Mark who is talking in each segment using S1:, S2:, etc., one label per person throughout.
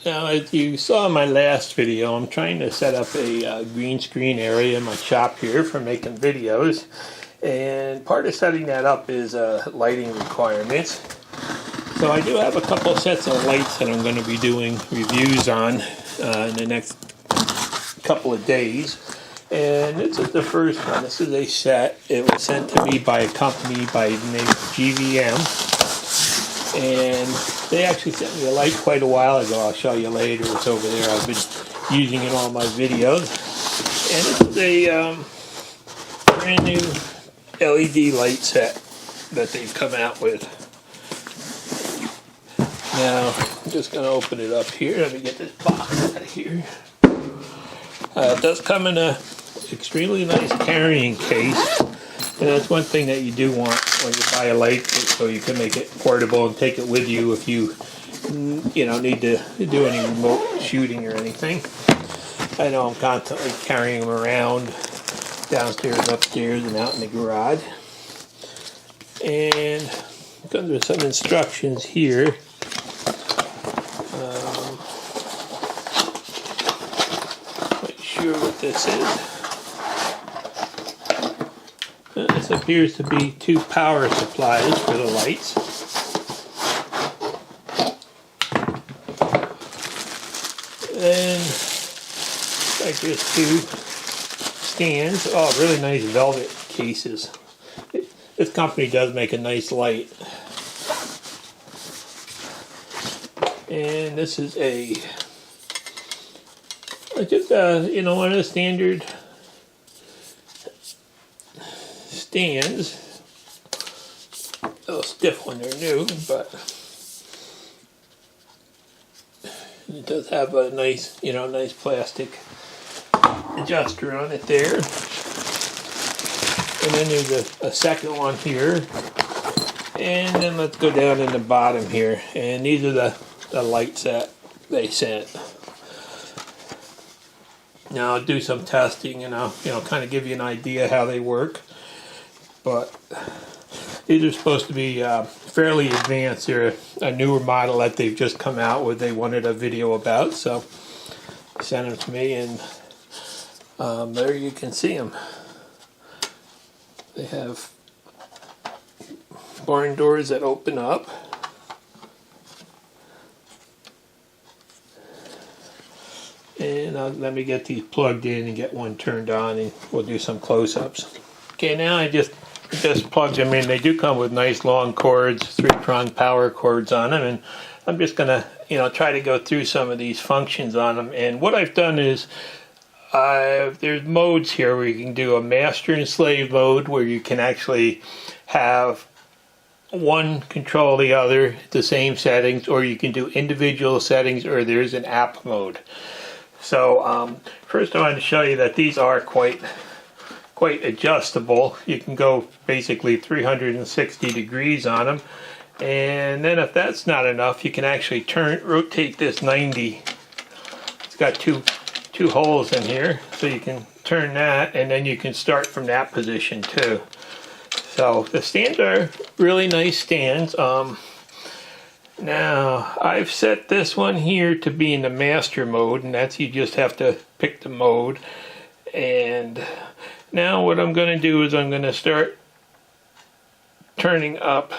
S1: Now, as you saw in my last video, I'm trying to set up a green screen area in my shop here for making videos. And part of setting that up is lighting requirements. So I do have a couple sets of lights that I'm going to be doing reviews on in the next couple of days. And this is the first one. This is a set. It was sent to me by a company by the name of GVM. And they actually sent me a light quite a while ago. I'll show you later. It's over there. I've been using it in all my videos. And this is a brand new LED light set that they've come out with. Now, I'm just going to open it up here. Let me get this box out of here. It does come in a extremely nice carrying case. And that's one thing that you do want when you buy a light, so you can make it portable and take it with you if you need to do any remote shooting or anything. I know I'm constantly carrying them around downstairs, upstairs, and out in the garage. And it comes with some instructions here. Not sure what this is. This appears to be two power supplies for the lights. And like this, two stands. Oh, really nice velvet cases. This company does make a nice light. And this is just one of the standard stands. A little stiff when they're new, but it does have a nice, nice plastic adjuster on it there. And then there's a second one here. And then let's go down in the bottom here. And these are the lights that they sent. Now I'll do some testing and I'll kind of give you an idea how they work. But these are supposed to be fairly advanced. They're a newer model that they've just come out with. They wanted a video about, so they sent them to me, and there you can see them. They have barn doors that open up. And let me get these plugged in and get one turned on, and we'll do some close-ups. Okay, now I just plugged them in. They do come with nice long cords, 3-prong power cords on them, and I'm just gonna try to go through some of these functions on them. And what I've done is there's modes here where you can do a master and slave mode, where you can actually have one control the other, the same settings, or you can do individual settings, or there's an app mode. So first I want to show you that these are quite adjustable. You can go basically 360 degrees on them, and then if that's not enough, you can actually rotate this 90. It's got two holes in here, so you can turn that, and then you can start from that position too. So the stands are really nice stands. Now I've set this one here to be in the master mode, and that's, you just have to pick the mode. And now what I'm going to do is I'm going to start turning up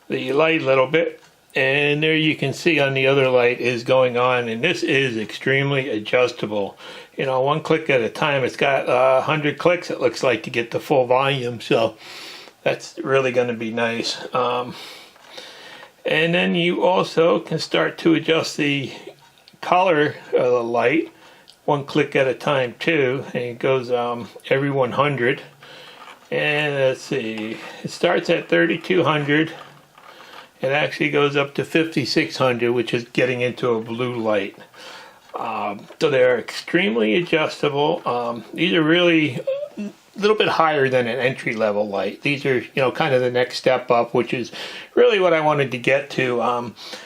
S1: the light a little bit, and there you can see on the other light is going on, and this is extremely adjustable. One click at a time. It's got 100 clicks, it looks like, to get the full volume, so that's really going to be nice. And then you also can start to adjust the color of the light, one click at a time too, and it goes every 100. And let's see, it starts at 3200. It actually goes up to 5600, which is getting into a blue light. So they're extremely adjustable. These are really a little bit higher than an entry-level light. These are, kind of the next step up, which is really what I wanted to get to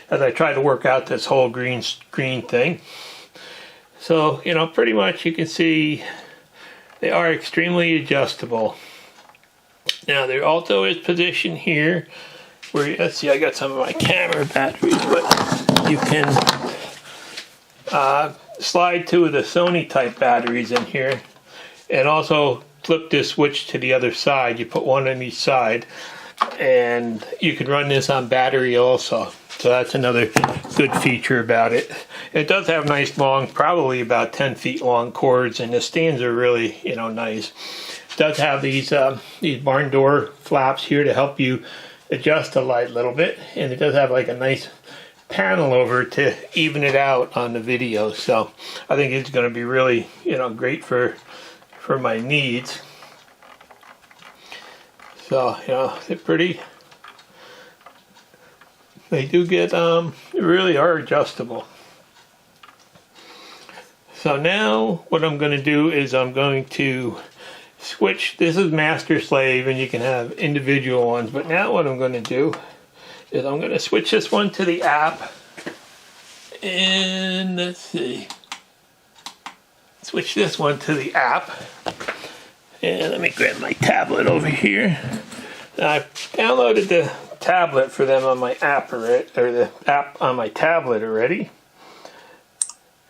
S1: as I try to work out this whole green screen thing. So, pretty much you can see they are extremely adjustable. Now, there also is position here where, let's see, I got some of my camera batteries, but you can slide two of the Sony type batteries in here, and also flip this switch to the other side. You put one on each side, and you can run this on battery also. So that's another good feature about it. It does have nice long, probably about 10 feet long cords, and the stands are really, nice. It does have these barn door flaps here to help you adjust the light a little bit, and it does have like a nice panel over to even it out on the video. So I think it's going to be really, great for my needs. So, they're pretty. They do get, really are adjustable. So now what I'm going to do is I'm going to switch. This is master slave, and you can have individual ones. But now what I'm going to do is I'm going to switch this one to the app. And let's see. Switch this one to the app. And let me grab my tablet over here. Now I've downloaded the tablet for them on my app already, or the app on my tablet already.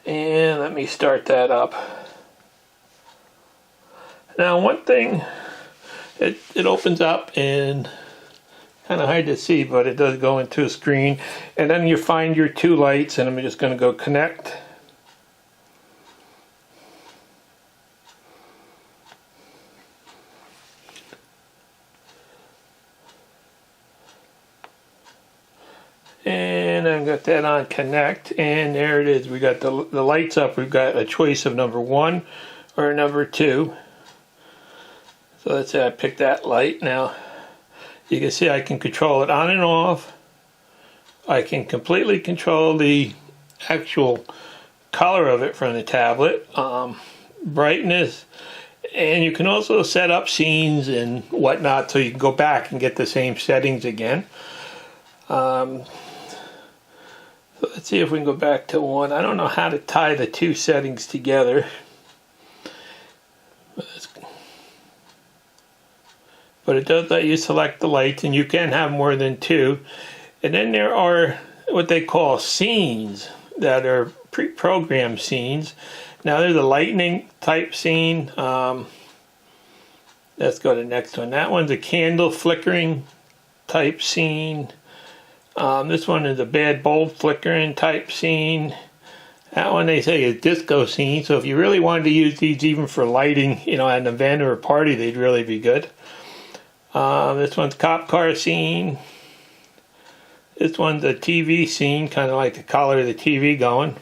S1: And let me start that up. Now one thing, it opens up and kind of hard to see, but it does go into a screen. And then you find your two lights, and I'm just going to go connect. And I've got that on connect, and there it is. We got the lights up. We've got a choice of number 1 or number 2. So let's say I pick that light. Now you can see I can control it on and off. I can completely control the actual color of it from the tablet, brightness, and you can also set up scenes and whatnot, so you can go back and get the same settings again. So let's see if we can go back to 1. I don't know how to tie the two settings together. But it does let you select the lights, and you can have more than 2. And then there are what they call scenes that are pre-programmed scenes. Now there's a lightning type scene. Let's go to the next one. That one's a candle flickering type scene. This one is a bad bulb flickering type scene. That one they say is disco scene. So if you really wanted to use these even for lighting, at an event or a party, they'd really be good. This one's cop car scene. This one's a TV scene, kind of like the color of the TV going.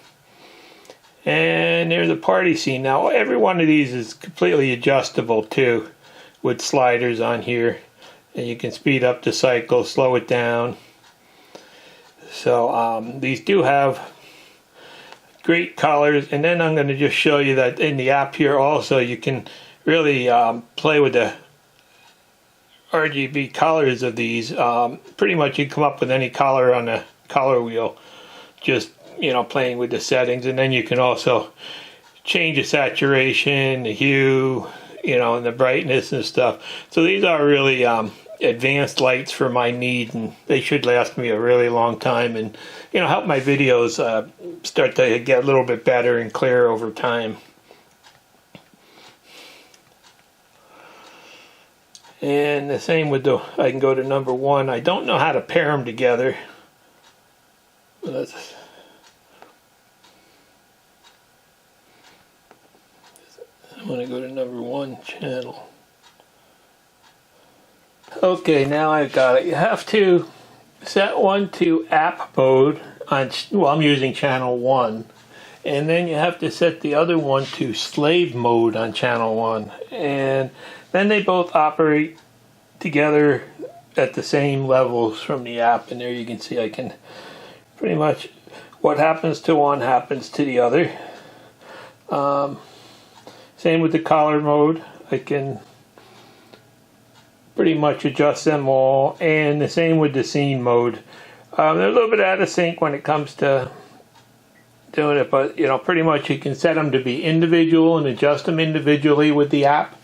S1: And there's a party scene. Now every one of these is completely adjustable too, with sliders on here. And you can speed up the cycle, slow it down. So these do have great colors. And then I'm going to just show you that in the app here also you can really play with the RGB colors of these. Pretty much you come up with any color on the color wheel, just playing with the settings. And then you can also change the saturation, the hue, and the brightness and stuff. So these are really advanced lights for my need, and they should last me a really long time, and help my videos start to get a little bit better and clearer over time. And the same with I can go to number 1. I don't know how to pair them together. I'm going to go to number 1 channel. Okay, now I've got it. You have to set one to app mode I'm using channel 1. And then you have to set the other one to slave mode on channel 1. And then they both operate together at the same levels from the app. And there you can see I can pretty much, what happens to one happens to the other. Same with the color mode. I can pretty much adjust them all. And the same with the scene mode. They're a little bit out of sync when it comes to doing it, but pretty much you can set them to be individual and adjust them individually with the app,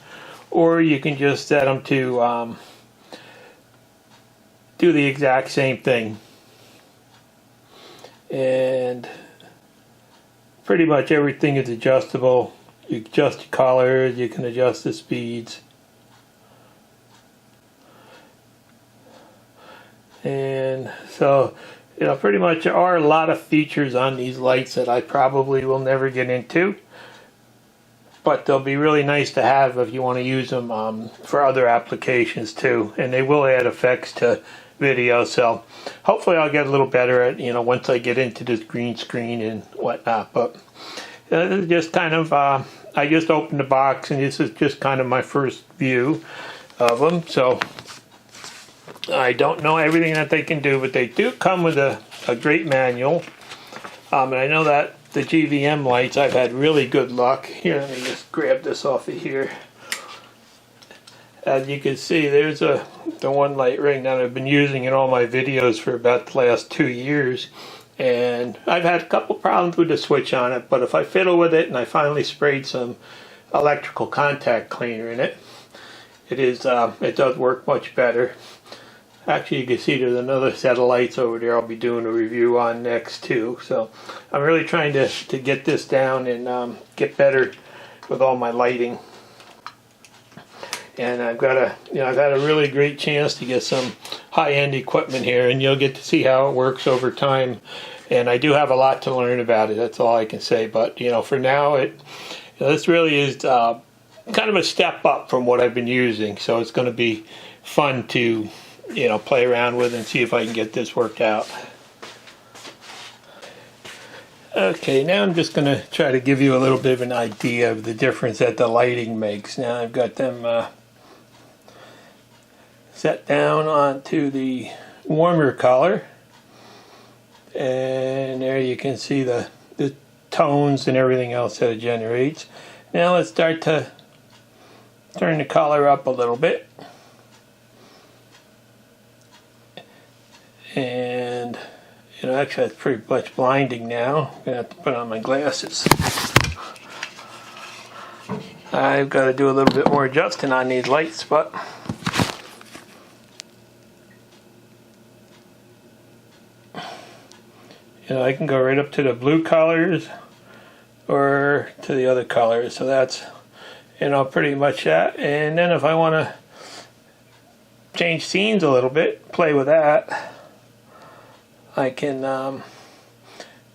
S1: or you can just set them to do the exact same thing. And pretty much everything is adjustable. You adjust the colors, you can adjust the speeds. And so, pretty much there are a lot of features on these lights that I probably will never get into. But they'll be really nice to have if you want to use them for other applications too. And they will add effects to video, so hopefully I'll get a little better at, once I get into this green screen and whatnot. But this is just kind of, I just opened the box and this is just kind of my first view of them. So I don't know everything that they can do, but they do come with a great manual. And I know that the GVM lights, I've had really good luck. Here, let me just grab this off of here. As you can see, there's the one light ring that I've been using in all my videos for about the last 2 years. And I've had a couple problems with the switch on it, but if I fiddle with it and I finally sprayed some electrical contact cleaner in it, it does work much better. Actually, you can see there's another set of lights over there I'll be doing a review on next too. So I'm really trying to get this down and get better with all my lighting. And I've had a really great chance to get some high-end equipment here, and you'll get to see how it works over time. And I do have a lot to learn about it. That's all I can say. But for now, this really is kind of a step up from what I've been using. So it's going to be fun to play around with and see if I can get this worked out. Okay, now I'm just going to try to give you a little bit of an idea of the difference that the lighting makes. Now I've got them set down onto the warmer color, and there you can see the tones and everything else that it generates. Now let's start to turn the color up a little bit. And actually it's pretty much blinding now. I'm gonna have to put on my glasses. I've got to do a little bit more adjusting on these lights, but I can go right up to the blue colors or to the other colors. So that's pretty much that. And then if I want to change scenes a little bit, play with that, I can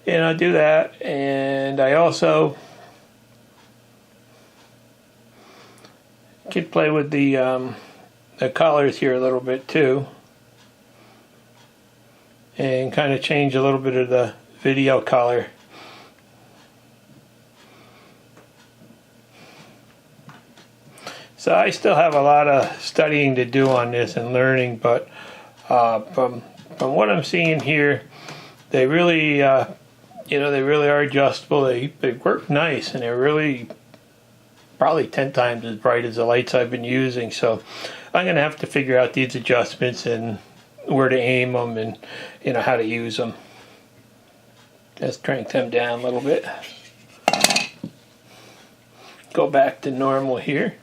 S1: do that. And I also can play with the colors here a little bit too, and kind of change a little bit of the video color. So I still have a lot of studying to do on this and learning, but from what I'm seeing here, they really they really are adjustable. They work nice, and they're really probably 10 times as bright as the lights I've been using. So I'm gonna have to figure out these adjustments and where to aim them and how to use them. Just crank them down a little bit. Go back to normal here.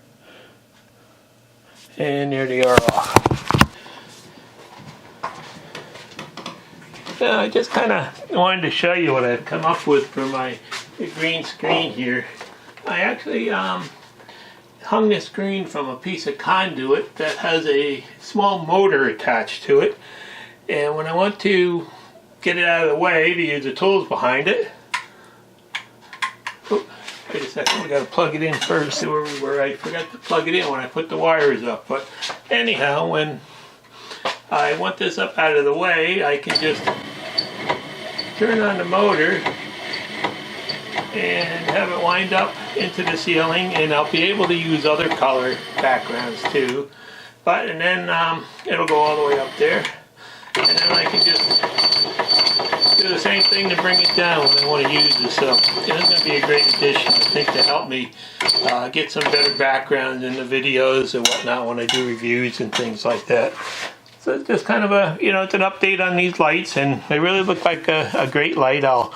S1: And there they are off. Now I just kind of wanted to show you what I've come up with for my green screen here. I actually hung this screen from a piece of conduit that has a small motor attached to it. And when I want to get it out of the way to use the tools behind it, wait a second, we got to plug it in first. See where we were. I forgot to plug it in when I put the wires up. But anyhow, when I want this up out of the way, I can just turn on the motor and have it wind up into the ceiling, and I'll be able to use other color backgrounds too. And then it'll go all the way up there, and then I can just do the same thing to bring it down when I want to use this. So it's going to be a great addition, I think, to help me get some better backgrounds in the videos and whatnot when I do reviews and things like that. So it's just kind of it's an update on these lights, and they really look like a great light. I'll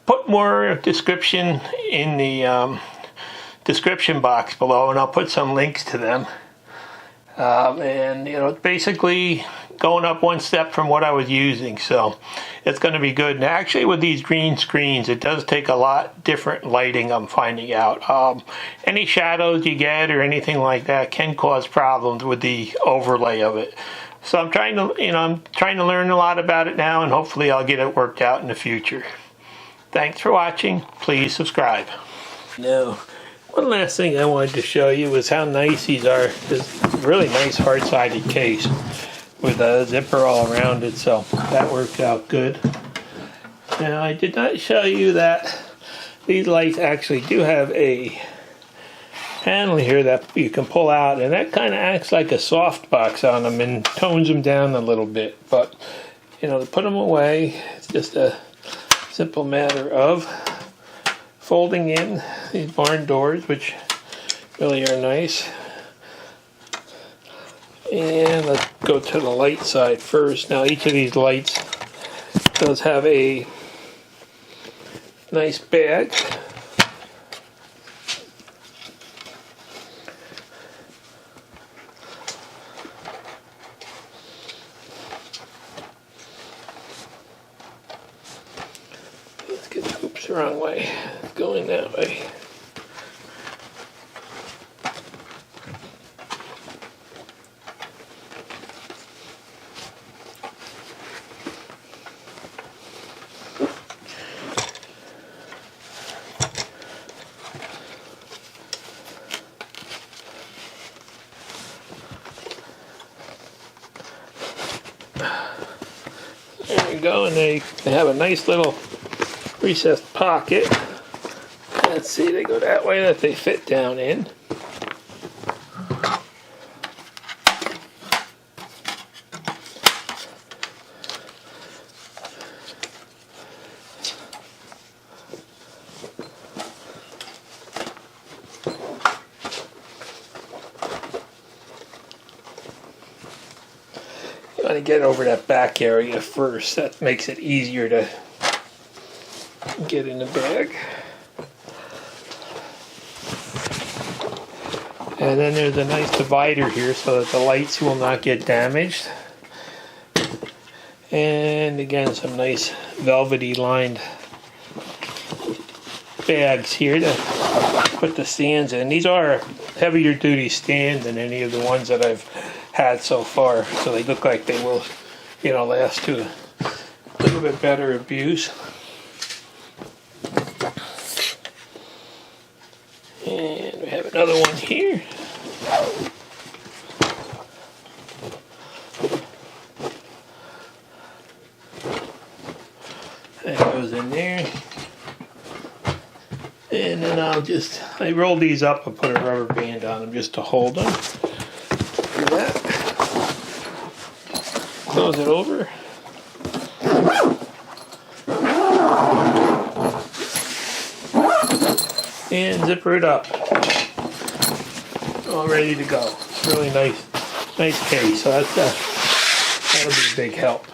S1: put more description in the description box below, and I'll put some links to them. And basically going up one step from what I was using, so it's going to be good. And actually with these green screens, it does take a lot different lighting, I'm finding out. Any shadows you get or anything like that can cause problems with the overlay of it. So I'm trying to, I'm trying to learn a lot about it now, and hopefully I'll get it worked out in the future. Thanks for watching. Please subscribe. Now, one last thing I wanted to show you was how nice these are. This really nice hard-sided case with a zipper all around it, so that worked out good. Now, I did not show you that these lights actually do have a panel here that you can pull out, and that kind of acts like a soft box on them and tones them down a little bit. But to put them away, it's just a simple matter of folding in these barn doors, which really are nice. And let's go to the light side first. Now, each of these lights does have a nice bag. Oops, the wrong way. Going that way. There you go, and they have a nice little recessed pocket. Let's see, they go that way that they fit down in. You want to get over that back area first. That makes it easier to get in the bag. And then there's a nice divider here so that the lights will not get damaged. And again, some nice velvety lined bags here to put the stands in. These are heavier duty stands than any of the ones that I've had so far, so they look like they will, last to a little bit better abuse. And we have another one here. That goes in there. And then I roll these up and put a rubber band on them just to hold them. Do that. Close it over. And zipper it up. All ready to go. It's really nice case. So that'll be a big help.